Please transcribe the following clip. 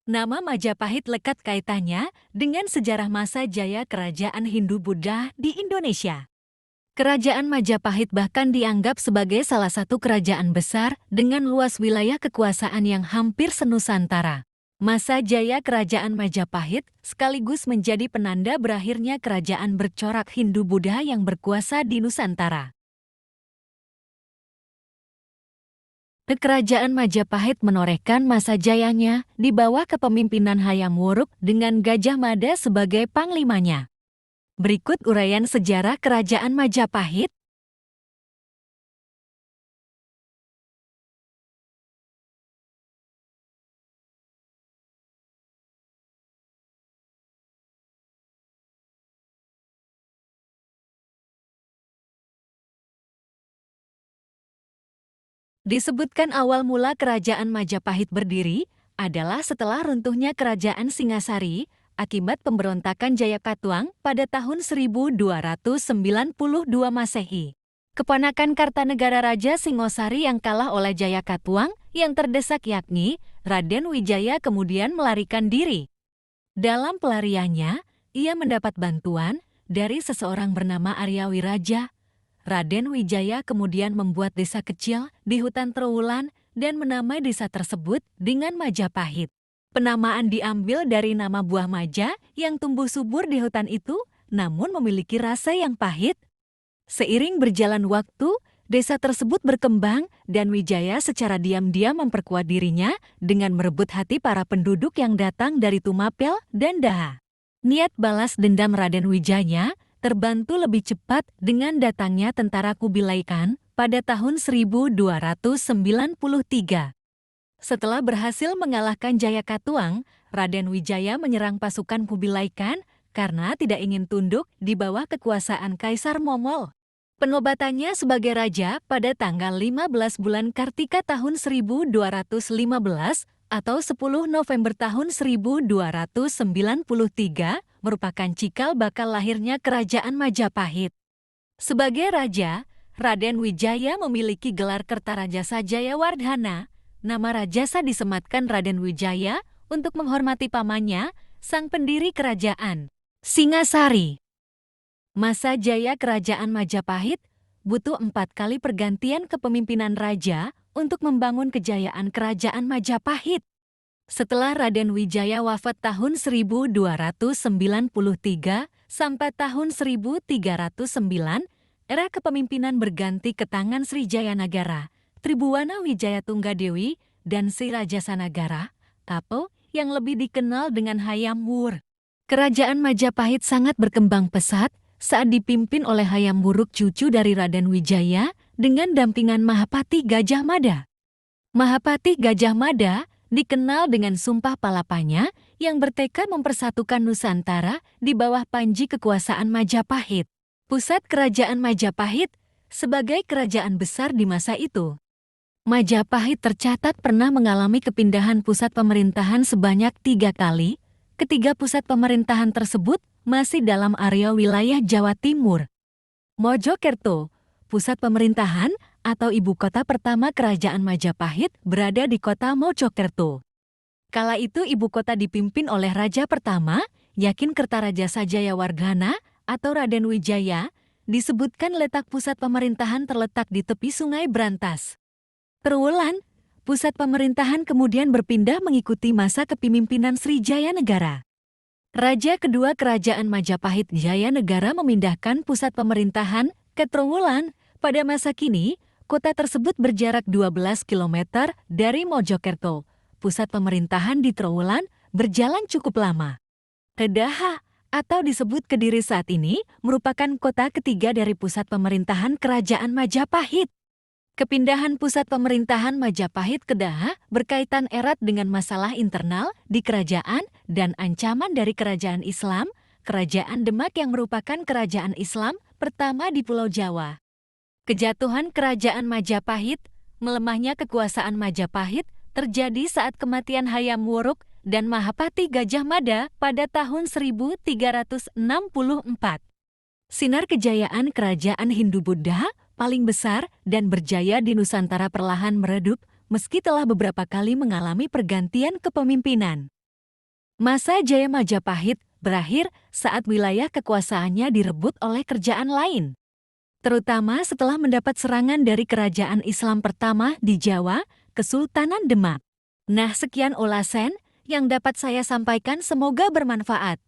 Nama Majapahit lekat kaitannya dengan sejarah masa jaya kerajaan Hindu-Buddha di Indonesia. Kerajaan Majapahit bahkan dianggap sebagai salah satu kerajaan besar dengan luas wilayah kekuasaan yang hampir senusantara. Masa jaya kerajaan Majapahit sekaligus menjadi penanda berakhirnya kerajaan bercorak Hindu-Buddha yang berkuasa di Nusantara. Kerajaan Majapahit menorehkan masa jayanya di bawah kepemimpinan Hayam Wuruk dengan Gajah Mada sebagai panglimanya. Berikut uraian sejarah Kerajaan Majapahit. Disebutkan awal mula Kerajaan Majapahit berdiri adalah setelah runtuhnya Kerajaan Singasari akibat pemberontakan Jayakatwang pada tahun 1292 Masehi. Keponakan Kartanegara Raja Singosari yang kalah oleh Jayakatwang yang terdesak yakni Raden Wijaya kemudian melarikan diri. Dalam pelariannya, ia mendapat bantuan dari seseorang bernama Arya Wiraja. Raden Wijaya kemudian membuat desa kecil di hutan Trowulan dan menamai desa tersebut dengan Majapahit. Penamaan diambil dari nama buah maja yang tumbuh subur di hutan itu, namun memiliki rasa yang pahit. Seiring berjalan waktu, desa tersebut berkembang dan Wijaya secara diam-diam memperkuat dirinya dengan merebut hati para penduduk yang datang dari Tumapel dan Daha. Niat balas dendam Raden Wijaya terbantu lebih cepat dengan datangnya tentara Kubilai Khan pada tahun 1293. Setelah berhasil mengalahkan Jayakatwang, Raden Wijaya menyerang pasukan Kubilai Khan karena tidak ingin tunduk di bawah kekuasaan Kaisar Mongol. Penobatannya sebagai raja pada tanggal 15 bulan Kartika tahun 1215 atau 10 November tahun 1293 merupakan cikal bakal lahirnya Kerajaan Majapahit. Sebagai raja, Raden Wijaya memiliki gelar Kertarajasa Jayawardhana. Nama rajasa disematkan Raden Wijaya untuk menghormati pamannya, sang pendiri kerajaan, Singasari. Masa jaya Kerajaan Majapahit butuh 4 kali pergantian kepemimpinan raja untuk membangun kejayaan Kerajaan Majapahit. Setelah Raden Wijaya wafat tahun 1293 sampai tahun 1309, era kepemimpinan berganti ke tangan Sri Jayanagara, Tribuwana Wijaya Tunggadewi, dan Sri Rajasanagara, Kapo, yang lebih dikenal dengan Hayam Wuruk. Kerajaan Majapahit sangat berkembang pesat saat dipimpin oleh Hayam Wuruk cucu dari Raden Wijaya dengan dampingan Mahapati Gajah Mada. Mahapati Gajah Mada dikenal dengan sumpah palapanya yang bertekad mempersatukan Nusantara di bawah panji kekuasaan Majapahit. Pusat Kerajaan Majapahit sebagai kerajaan besar di masa itu. Majapahit tercatat pernah mengalami kepindahan pusat pemerintahan sebanyak 3 kali. Ketiga pusat pemerintahan tersebut masih dalam area wilayah Jawa Timur. Mojokerto, pusat pemerintahan atau ibu kota pertama Kerajaan Majapahit berada di kota Mojokerto. Kala itu ibu kota dipimpin oleh raja pertama, Yakin Kertarajasa Jayawardhana atau Raden Wijaya. Disebutkan letak pusat pemerintahan terletak di tepi Sungai Brantas. Trowulan, pusat pemerintahan kemudian berpindah mengikuti masa kepemimpinan Sri Jayanegara. Raja kedua Kerajaan Majapahit Jayanegara memindahkan pusat pemerintahan ke Trowulan. Pada masa kini, kota tersebut berjarak 12 km dari Mojokerto. Pusat pemerintahan di Trowulan berjalan cukup lama. Daha atau disebut Kediri saat ini merupakan kota ketiga dari pusat pemerintahan Kerajaan Majapahit. Kepindahan pusat pemerintahan Majapahit ke Daha berkaitan erat dengan masalah internal di kerajaan dan ancaman dari kerajaan Islam, Kerajaan Demak yang merupakan kerajaan Islam pertama di Pulau Jawa. Kejatuhan Kerajaan Majapahit, melemahnya kekuasaan Majapahit terjadi saat kematian Hayam Wuruk dan Mahapati Gajah Mada pada tahun 1364. Sinar kejayaan kerajaan Hindu-Buddha paling besar dan berjaya di Nusantara perlahan meredup meski telah beberapa kali mengalami pergantian kepemimpinan. Masa Jaya Majapahit berakhir saat wilayah kekuasaannya direbut oleh kerajaan lain, terutama setelah mendapat serangan dari kerajaan Islam pertama di Jawa, Kesultanan Demak. Nah, sekian ulasan yang dapat saya sampaikan, semoga bermanfaat.